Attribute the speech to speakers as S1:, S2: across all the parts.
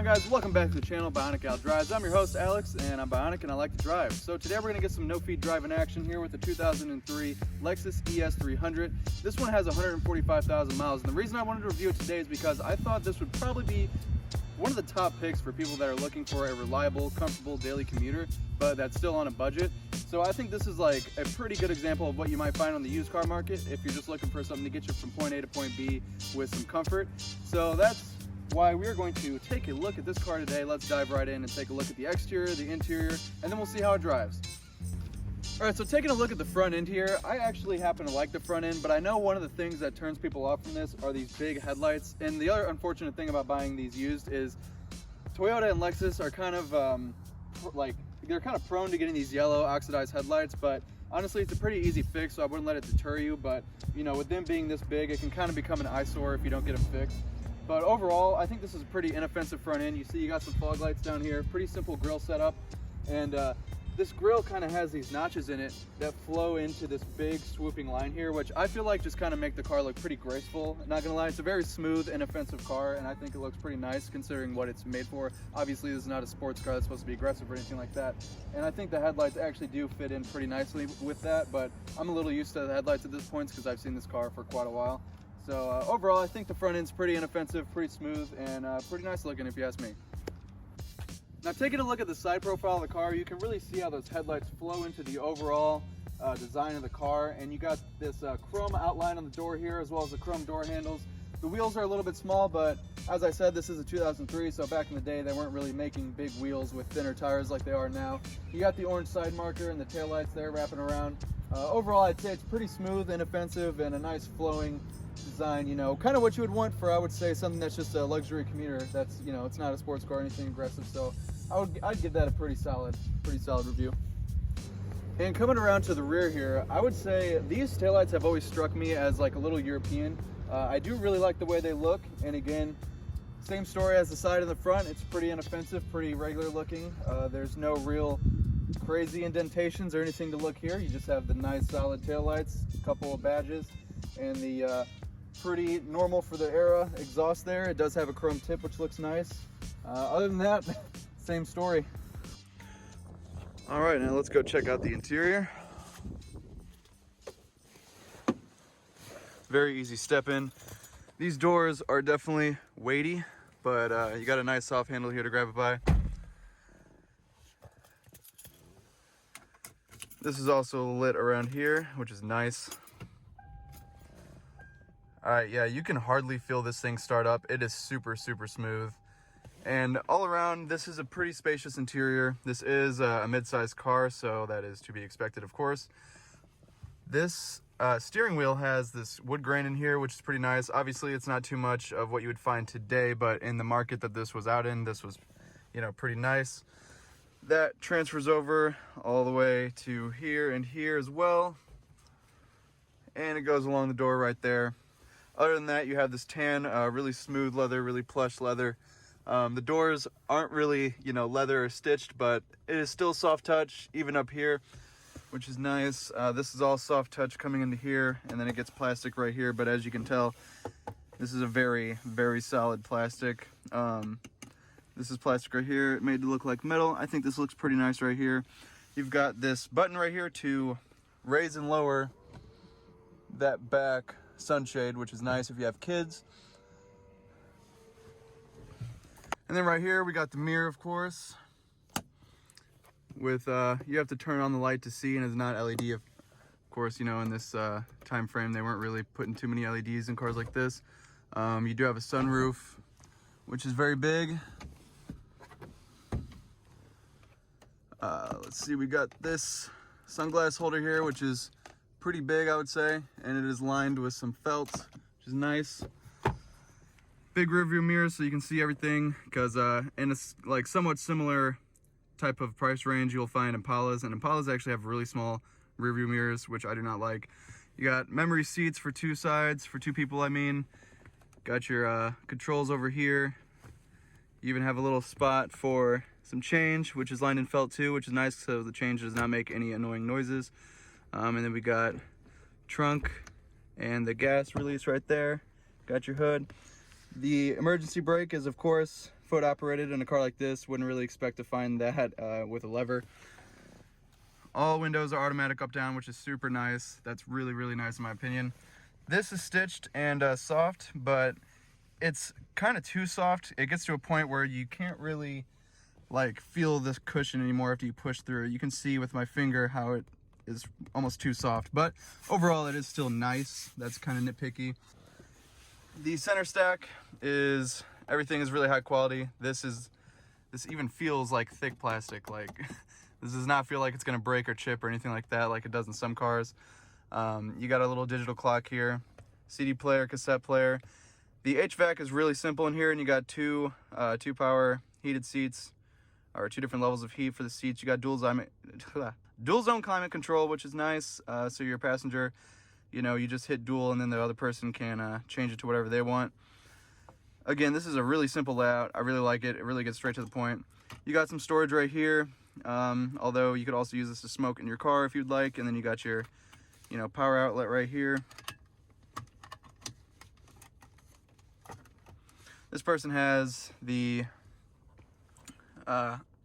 S1: on, guys? Welcome back to the channel, BIONIC Out Drives. I'm your host, Alex, and I'm Bionic and I like to drive. So today we're going to get some no-feed driving action here with the 2003 Lexus ES300. This one has 145,000 miles, and the reason I wanted to review it today is because I thought this would probably be one of the top picks for people that are looking for a reliable, comfortable daily commuter, but that's still on a budget. So I think this is like a pretty good example of what you might find on the used car market if you're just looking for something to get you from point A to point B with some comfort. So that's why we're going to take a look at this car today. Let's dive right in and take a look at the exterior, the interior, and then we'll see how it drives. All right, so taking a look at the front end here, I actually happen to like the front end, but I know one of the things that turns people off from this are these big headlights. And the other unfortunate thing about buying these used is Toyota and Lexus are kind of they're kind of prone to getting these yellow oxidized headlights, but honestly, it's a pretty easy fix, so I wouldn't let it deter you. But you know, with them being this big, it can kind of become an eyesore if you don't get them fixed. But overall, I think this is a pretty inoffensive front end. You see you got some fog lights down here, pretty simple grille setup. And this grille kind of has these notches in it that flow into this big swooping line here, which I feel like just kind of make the car look pretty graceful. Not gonna lie, it's a very smooth, inoffensive car, and I think it looks pretty nice considering what it's made for. Obviously, this is not a sports car that's supposed to be aggressive or anything like that. And I think the headlights actually do fit in pretty nicely with that, but I'm a little used to the headlights at this point because I've seen this car for quite a while. So overall, I think the front end's pretty inoffensive, pretty smooth, and pretty nice looking if you ask me. Now, taking a look at the side profile of the car, you can really see how those headlights flow into the overall design of the car. And you got this chrome outline on the door here, as well as the chrome door handles. The wheels are a little bit small, but as I said, this is a 2003, so back in the day, they weren't really making big wheels with thinner tires like they are now. You got the orange side marker and the taillights there wrapping around. Overall, I'd say it's pretty smooth, inoffensive, and a nice flowing design, you know, kind of what you would want for, I would say, something that's just a luxury commuter. That's, you know, it's not a sports car or anything aggressive, so I'd give that a pretty solid review. And coming around to the rear here, I would say these taillights have always struck me as like a little European. I do really like the way they look, and again, same story as the side and the front. It's pretty inoffensive, pretty regular looking. There's no real crazy indentations or anything to look here. You just have the nice solid taillights, a couple of badges, and the pretty normal for the era exhaust there. It does have a chrome tip, which looks nice. Other than that, same story. All right, now let's go check out the interior. Very easy step in. These doors are definitely weighty, but you got a nice soft handle here to grab it by. This is also lit around here, which is nice. All right, yeah, you can hardly feel this thing start up. It is super, super smooth. And all around, this is a pretty spacious interior. This is a mid-sized car, so that is to be expected, of course. This steering wheel has this wood grain in here, which is pretty nice. Obviously, it's not too much of what you would find today, but in the market that this was out in, this was, you know, pretty nice. That transfers over all the way to here and here as well. And it goes along the door right there. Other than that, you have this tan, really smooth leather, really plush leather. The doors aren't really, you know, leather or stitched, but it is still soft touch, even up here, which is nice. This is all soft touch coming into here, and then it gets plastic right here. But as you can tell, this is a very, very solid plastic. This is plastic right here, made to look like metal. I think this looks pretty nice right here. You've got this button right here to raise and lower that back sunshade, which is nice if you have kids. And then right here we got the mirror, of course, with you have to turn on the light to see, and it's not LED. Of course, you know, in this time frame they weren't really putting too many LEDs in cars like this. You do have a sunroof, which is very big. Let's see, we got this sunglass holder here, which is pretty big, I would say, and it is lined with some felt, which is nice. Big rear view mirror so you can see everything, because in a like somewhat similar type of price range you'll find Impalas, and Impalas actually have really small rear view mirrors, which I do not like. You got memory seats for two sides, for two people I mean. Got your controls over here. You even have a little spot for some change, which is lined in felt too, which is nice, so the change does not make any annoying noises. And then we got trunk and the gas release right there. Got your hood. The emergency brake is, of course, foot operated in a car like this. Wouldn't really expect to find that with a lever. All windows are automatic up down, which is super nice. That's really, really nice in my opinion. This is stitched and soft, but it's kind of too soft. It gets to a point where you can't really like feel this cushion anymore after you push through. You can see with my finger how it is almost too soft, but overall it is still nice. That's kind of nitpicky. The center stack is, everything is really high quality. This even feels like thick plastic. Like this does not feel like it's gonna break or chip or anything like that like it does in some cars. You got a little digital clock here, CD player, cassette player. The HVAC is really simple in here, and you got two power heated seats, or 2 different levels of heat for the seats. You got dual zone climate control, which is nice. So your passenger, you know, you just hit dual and then the other person can change it to whatever they want. Again, this is a really simple layout. I really like it. It really gets straight to the point. You got some storage right here, although you could also use this to smoke in your car if you'd like. And then you got your, you know, power outlet right here. This person has the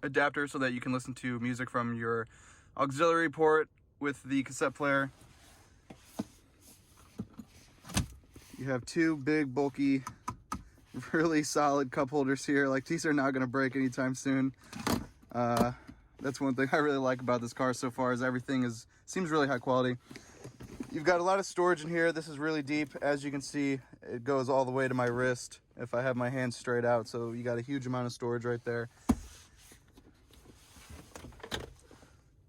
S1: adapter so that you can listen to music from your auxiliary port with the cassette player. You have 2 big, bulky, really solid cup holders here. Like, these are not going to break anytime soon. That's one thing I really like about this car so far, is everything seems really high quality. You've got a lot of storage in here. This is really deep. As you can see, it goes all the way to my wrist if I have my hands straight out. So you got a huge amount of storage right there.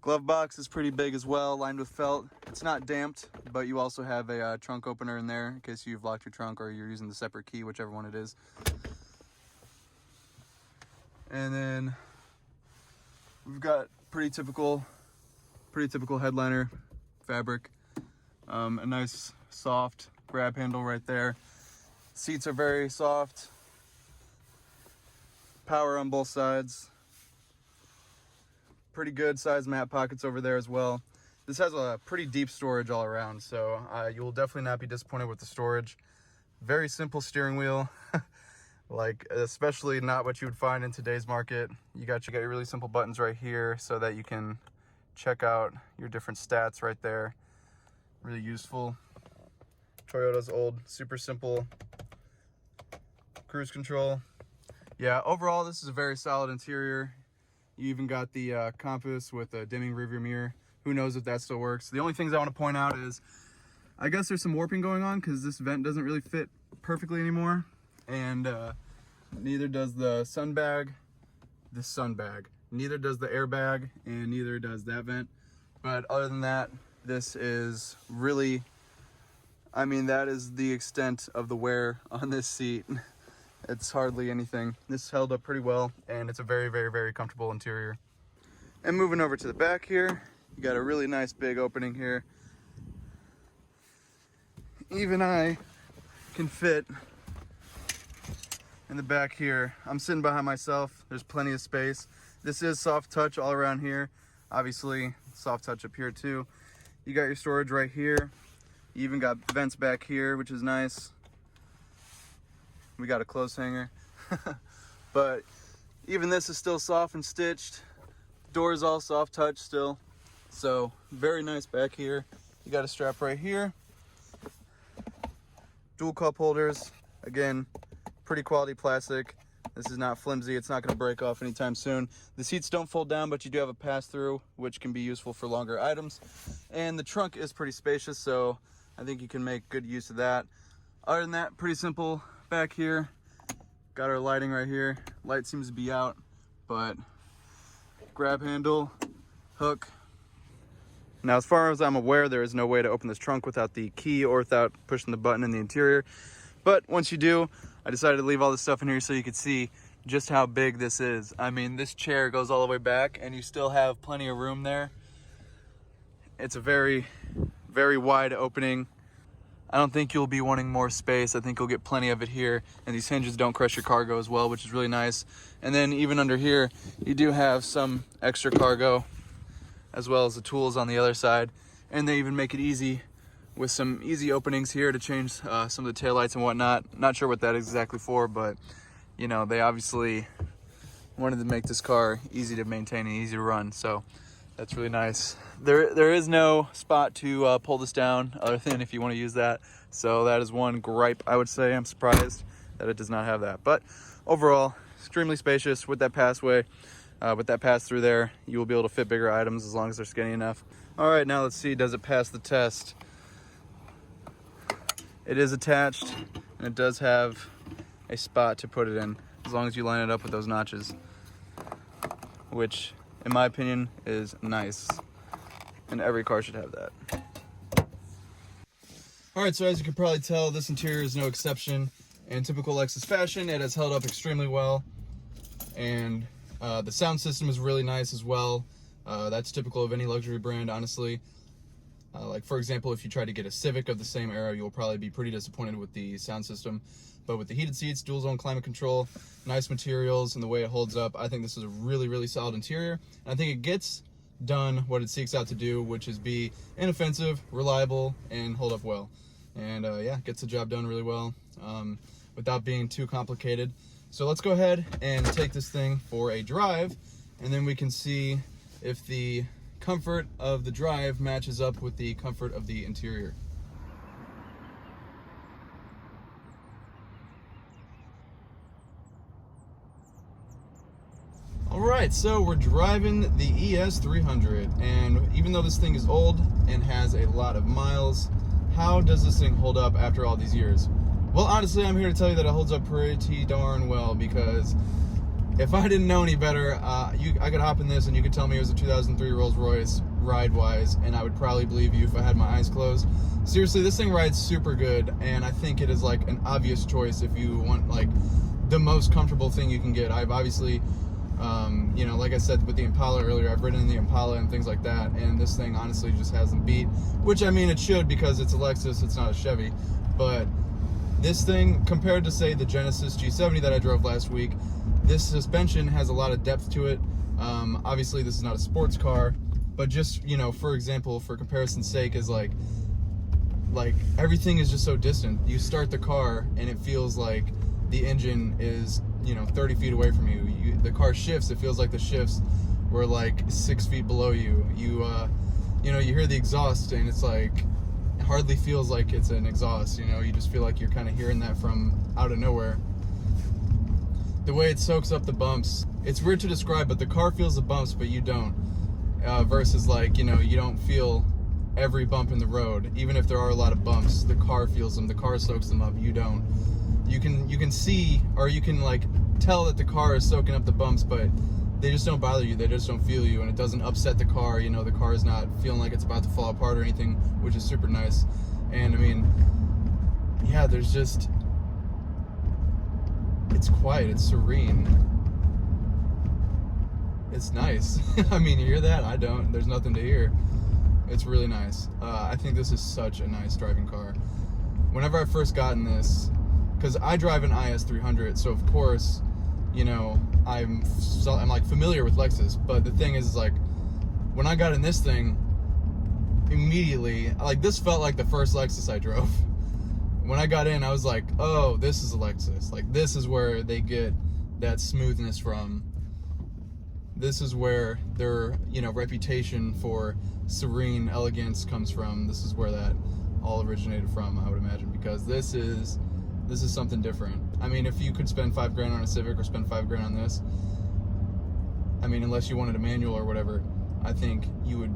S1: Glove box is pretty big as well, lined with felt. It's not damped, but you also have a trunk opener in there in case you've locked your trunk or you're using the separate key, whichever one it is. And then we've got pretty typical headliner fabric. A nice soft grab handle right there. Seats are very soft. Power on both sides. Pretty good sized mat pockets over there as well. This has a pretty deep storage all around, so you will definitely not be disappointed with the storage. Very simple steering wheel. Like, especially not what you would find in today's market. You got your really simple buttons right here so that you can check out your different stats right there. Really useful. Toyota's old, super simple cruise control. Yeah, overall this is a very solid interior. You even got the compass with a dimming rearview mirror. Who knows if that still works. The only things I want to point out is, I guess there's some warping going on because this vent doesn't really fit perfectly anymore. And neither does the sun bag, neither does the airbag, and neither does that vent. But other than that, this is really, I mean, that is the extent of the wear on this seat. It's hardly anything. This held up pretty well, and it's a very, very, very comfortable interior. And moving over to the back here, you got a really nice big opening here. Even I can fit in the back here. I'm sitting behind myself. There's plenty of space. This is soft touch all around here. Obviously, soft touch up here too. You got your storage right here. You even got vents back here, which is nice. We got a clothes hanger. But even this is still soft and stitched. Door is all soft touch still. So very nice back here. You got a strap right here. Dual cup holders. Again, pretty quality plastic. This is not flimsy. It's not going to break off anytime soon. The seats don't fold down, but you do have a pass-through, which can be useful for longer items. And the trunk is pretty spacious, so I think you can make good use of that. Other than that, pretty simple back here. Got our lighting right here. Light seems to be out, but grab handle, hook. Now, as far as I'm aware, there is no way to open this trunk without the key or without pushing the button in the interior. But once you do, I decided to leave all this stuff in here so you could see just how big this is. I mean, this chair goes all the way back and you still have plenty of room there. It's a very, very wide opening. I don't think you'll be wanting more space. I think you'll get plenty of it here. And these hinges don't crush your cargo as well, which is really nice. And then even under here, you do have some extra cargo as well as the tools on the other side. And they even make it easy with some easy openings here to change some of the taillights and whatnot. Not sure what that is exactly for, but you know, they obviously wanted to make this car easy to maintain and easy to run, so that's really nice. There is no spot to pull this down other than if you want to use that, so that is one gripe I would say. I'm surprised that it does not have that, but overall extremely spacious with that passway. With that pass through there, you will be able to fit bigger items as long as they're skinny enough. All right, now let's see, does it pass the test? It is attached, and it does have a spot to put it in, as long as you line it up with those notches, which, in my opinion, is nice, and every car should have that. All right, so as you can probably tell, this interior is no exception. In typical Lexus fashion, it has held up extremely well, and the sound system is really nice as well. That's typical of any luxury brand, honestly. Like, for example, if you try to get a Civic of the same era, you'll probably be pretty disappointed with the sound system. But with the heated seats, dual zone climate control, nice materials, and the way it holds up, I think this is a really, really solid interior. And I think it gets done what it seeks out to do, which is be inoffensive, reliable, and hold up well. And yeah, gets the job done really well without being too complicated. So let's go ahead and take this thing for a drive, and then we can see if the comfort of the drive matches up with the comfort of the interior. Alright, so we're driving the ES300, and even though this thing is old and has a lot of miles, how does this thing hold up after all these years? Well, honestly, I'm here to tell you that it holds up pretty darn well, because if I didn't know any better, I could hop in this and you could tell me it was a 2003 Rolls-Royce ride-wise, and I would probably believe you if I had my eyes closed. Seriously, this thing rides super good, and I think it is like an obvious choice if you want like the most comfortable thing you can get. I've obviously, you know, like I said with the Impala earlier, I've ridden in the Impala and things like that, and this thing honestly just has them beat, which I mean it should, because it's a Lexus, it's not a Chevy. But this thing, compared to say the Genesis G70 that I drove last week, this suspension has a lot of depth to it. Obviously this is not a sports car, but just, you know, for example, for comparison's sake, is like everything is just so distant. You start the car and it feels like the engine is, you know, 30 feet away from you. The car shifts, it feels like the shifts were like 6 feet below you. You know, you hear the exhaust and it's like, it hardly feels like it's an exhaust, you know, you just feel like you're kind of hearing that from out of nowhere. The way it soaks up the bumps, it's weird to describe, but the car feels the bumps, but you don't. Versus like, you know, you don't feel every bump in the road. Even if there are a lot of bumps, the car feels them, the car soaks them up, you don't. You can see, or you can like tell that the car is soaking up the bumps, but they just don't bother you, they just don't feel you, and it doesn't upset the car. You know, the car is not feeling like it's about to fall apart or anything, which is super nice. And I mean, yeah, there's just, it's quiet, it's serene, it's nice. I mean, you hear that? I don't, there's nothing to hear. It's really nice. I think this is such a nice driving car. Whenever I first got in this, because I drive an IS300, so of course, you know, I'm like familiar with Lexus, but the thing is like, when I got in this thing, immediately, like, this felt like the first Lexus I drove. When I got in, I was like, oh, this is a Lexus. Like, this is where they get that smoothness from. This is where their, you know, reputation for serene elegance comes from. This is where that all originated from, I would imagine, because this is something different. I mean, if you could spend $5 on a Civic or spend $5 on this, I mean, unless you wanted a manual or whatever, I think you would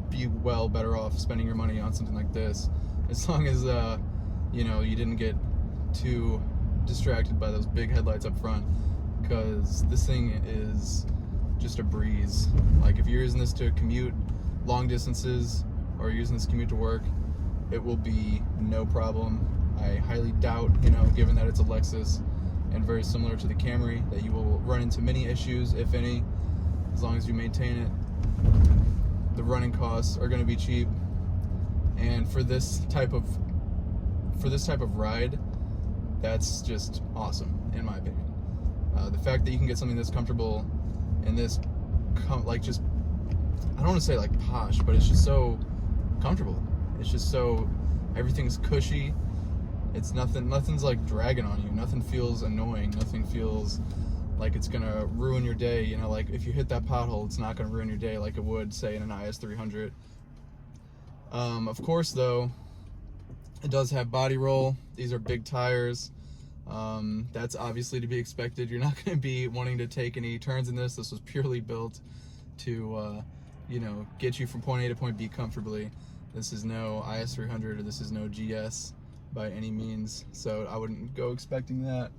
S1: be well better off spending your money on something like this, as long as you know, you didn't get too distracted by those big headlights up front, because this thing is just a breeze. Like, if you're using this to commute long distances or using this to commute to work, it will be no problem. I highly doubt, you know, given that it's a Lexus and very similar to the Camry, that you will run into many issues, if any, as long as you maintain it. The running costs are going to be cheap, and for this type of ride, that's just awesome, in my opinion. The fact that you can get something this comfortable and this, like, just, I don't want to say like posh, but it's just so comfortable. It's just so, everything's cushy. It's nothing's like dragging on you. Nothing feels annoying. Nothing feels like it's gonna ruin your day. You know, like if you hit that pothole, it's not gonna ruin your day like it would, say, in an IS300. Of course, though, it does have body roll. These are big tires. That's obviously to be expected. You're not going to be wanting to take any turns in this. This was purely built to, you know, get you from point A to point B comfortably. This is no IS300 or this is no GS by any means, so I wouldn't go expecting that.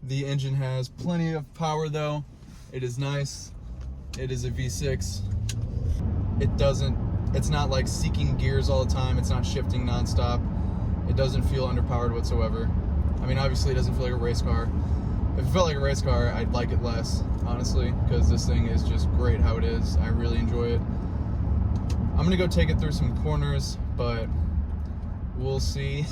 S1: The engine has plenty of power though. It is nice. It is a V6. It's not like seeking gears all the time. It's not shifting nonstop. It doesn't feel underpowered whatsoever. I mean, obviously it doesn't feel like a race car. If it felt like a race car, I'd like it less, honestly, because this thing is just great how it is. I really enjoy it. I'm gonna go take it through some corners, but we'll see.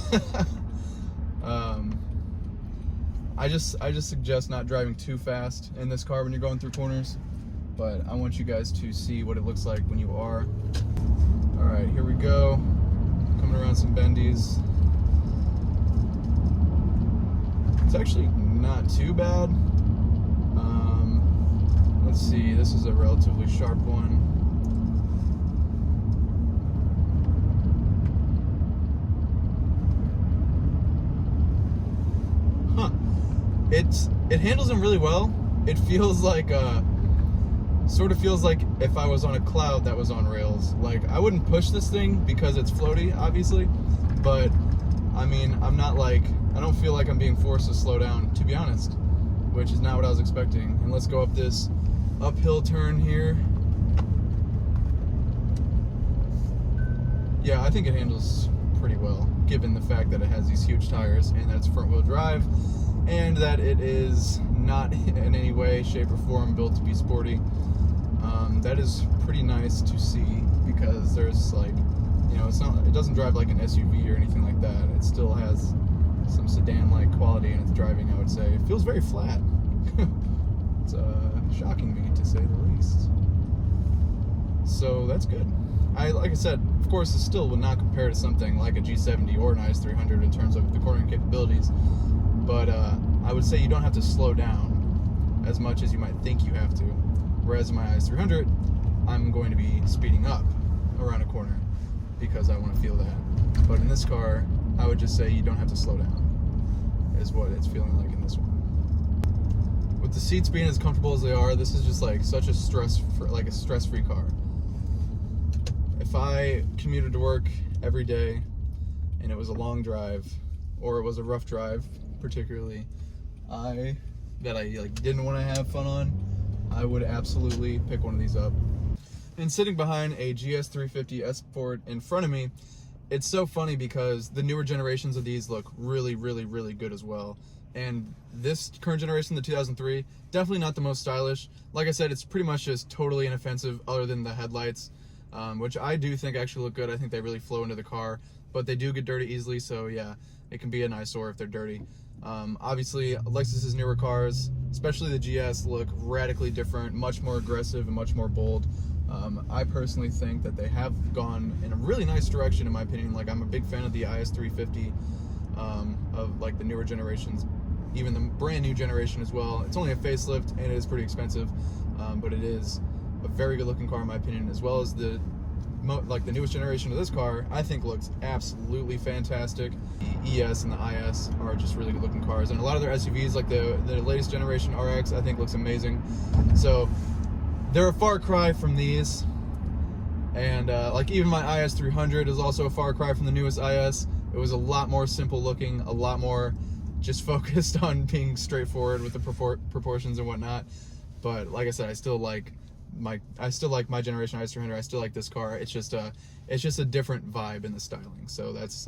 S1: I just suggest not driving too fast in this car when you're going through corners, but I want you guys to see what it looks like when you are. All right, here we go. Coming around some bendies. It's actually not too bad. Let's see, this is a relatively sharp one. It handles them really well. It feels like sort of feels like if I was on a cloud that was on rails. Like, I wouldn't push this thing because it's floaty, obviously, but I mean, I'm not like, I don't feel like I'm being forced to slow down, to be honest, which is not what I was expecting. And let's go up this uphill turn here. Yeah, I think it handles pretty well, given the fact that it has these huge tires and that it's front wheel drive, and that it is not in any way, shape, or form built to be sporty. That is pretty nice to see, because there's like, you know, it doesn't drive like an SUV or anything like that. It still has some sedan-like quality in its driving, I would say. It feels very flat. It's shocking me, to say the least. So that's good. Like I said, of course, it still would not compare to something like a G70 or an IS300 in terms of the cornering capabilities, but I would say you don't have to slow down as much as you might think you have to. Whereas in my IS300, I'm going to be speeding up around a corner because I want to feel that. But in this car, I would just say you don't have to slow down, is what it's feeling like in this one. With the seats being as comfortable as they are, this is just like such a stress-free car. If I commuted to work every day and it was a long drive, or it was a rough drive, particularly, that I like didn't want to have fun on, I would absolutely pick one of these up. And sitting behind a GS350 S Sport in front of me, it's so funny because the newer generations of these look really, really, really good as well. And this current generation, the 2003, definitely not the most stylish. Like I said, it's pretty much just totally inoffensive other than the headlights, which I do think actually look good. I think they really flow into the car, but they do get dirty easily, so yeah, it can be an eyesore if they're dirty. Obviously, Lexus's newer cars, especially the GS, look radically different, much more aggressive and much more bold. I personally think that they have gone in a really nice direction, in my opinion. Like, I'm a big fan of the IS350, of like the newer generations, even the brand new generation as well. It's only a facelift and it is pretty expensive, but it is a very good looking car in my opinion, as well as the newest generation of this car. I think looks absolutely fantastic. The ES and the IS are just really good looking cars, and a lot of their SUVs, like the latest generation RX, I think looks amazing. So they're a far cry from these, and like even my IS300 is also a far cry from the newest IS. It was a lot more simple looking, a lot more just focused on being straightforward with the proportions and whatnot. But like I said, I still like my generation IS300. I still like this car. It's just a different vibe in the styling. So that's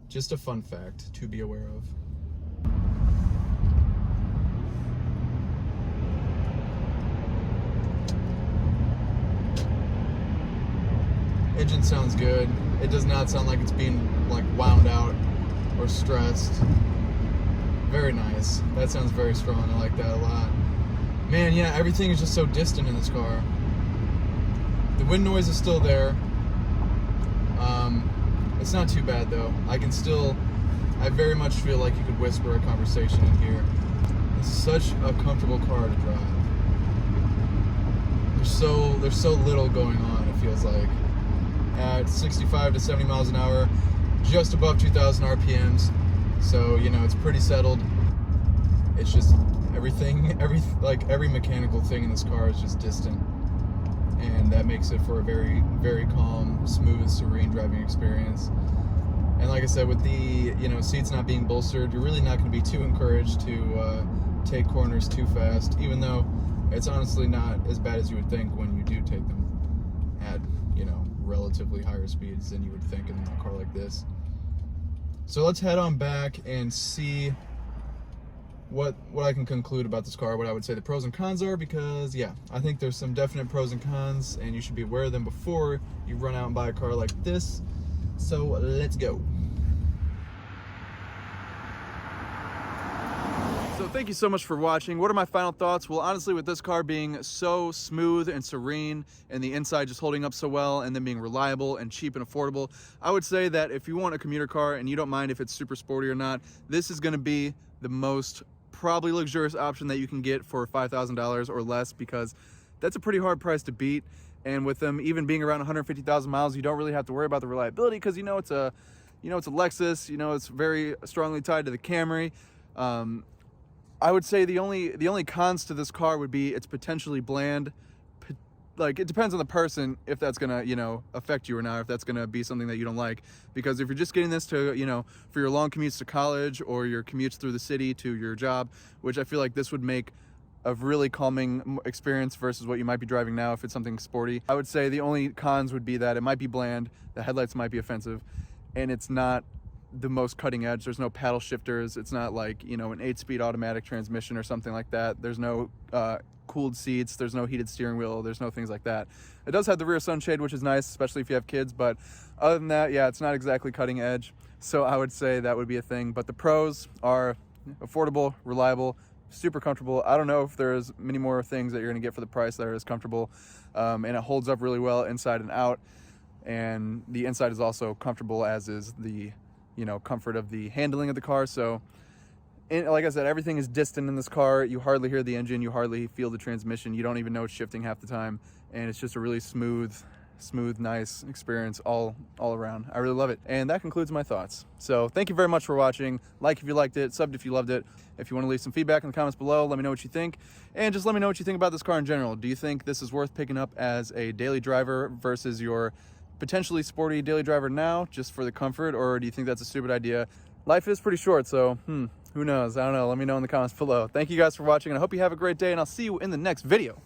S1: just a fun fact to be aware of. Engine sounds good. It does not sound like it's being like wound out or stressed. Very nice. That sounds very strong. I like that a lot. Man, yeah, everything is just so distant in this car. The wind noise is still there. It's not too bad though. I very much feel like you could whisper a conversation in here. The such a comfortable car to drive. There's so little going on, it feels like. At 65 to 70 miles an hour, just above 2,000 RPMs. So, you know, it's pretty settled. It's just every mechanical thing in this car is just distant. And that makes it for a very, very calm, smooth, serene driving experience. And like I said, with the, you know, seats not being bolstered, you're really not going to be too encouraged to take corners too fast, even though it's honestly not as bad as you would think when you do take them at, you know, relatively higher speeds than you would think in a car like this. So let's head on back and see what I can conclude about this car, what I would say the pros and cons are, because yeah, I think there's some definite pros and cons, and you should be aware of them before you run out and buy a car like this. So let's go. So thank you so much for watching. What are my final thoughts? Well, honestly, with this car being so smooth and serene, and the inside just holding up so well, and then being reliable and cheap and affordable, I would say that if you want a commuter car and you don't mind if it's super sporty or not, this is going to be the most probably luxurious option that you can get for $5,000 or less, because that's a pretty hard price to beat. And with them even being around 150,000 miles, you don't really have to worry about the reliability, because you know it's a Lexus. You know it's very strongly tied to the Camry. I would say the only cons to this car would be it's potentially bland. Like, it depends on the person if that's gonna, you know, affect you or not, if that's gonna be something that you don't like. Because if you're just getting this to, you know, for your long commutes to college or your commutes through the city to your job, which I feel like this would make a really calming experience versus what you might be driving now if it's something sporty, I would say the only cons would be that it might be bland, the headlights might be offensive, and it's not the most cutting edge. There's no paddle shifters. It's not like, you know, an 8-speed automatic transmission or something like that. There's no cooled seats. There's no heated steering wheel. There's no things like that. It does have the rear sunshade, which is nice, especially if you have kids, but other than that, yeah, it's not exactly cutting edge. So I would say that would be a thing. But the pros are affordable, reliable, super comfortable. I don't know if there's many more things that you're going to get for the price that are as comfortable, and it holds up really well inside and out. And the inside is also comfortable, as is the, you know, comfort of the handling of the car. So, and like I said, everything is distant in this car. You hardly hear the engine, you hardly feel the transmission, you don't even know it's shifting half the time, and it's just a really smooth, nice experience all around. I really love it. And that concludes my thoughts. So thank you very much for watching. Like if you liked it, subbed if you loved it. If you want to leave some feedback in the comments below, let me know what you think, and just let me know what you think about this car in general. Do you think this is worth picking up as a daily driver versus your potentially sporty daily driver now, just for the comfort, or do you think that's a stupid idea? Life is pretty short, so who knows? I don't know. Let me know in the comments below. Thank you guys for watching, and I hope you have a great day, and I'll see you in the next video.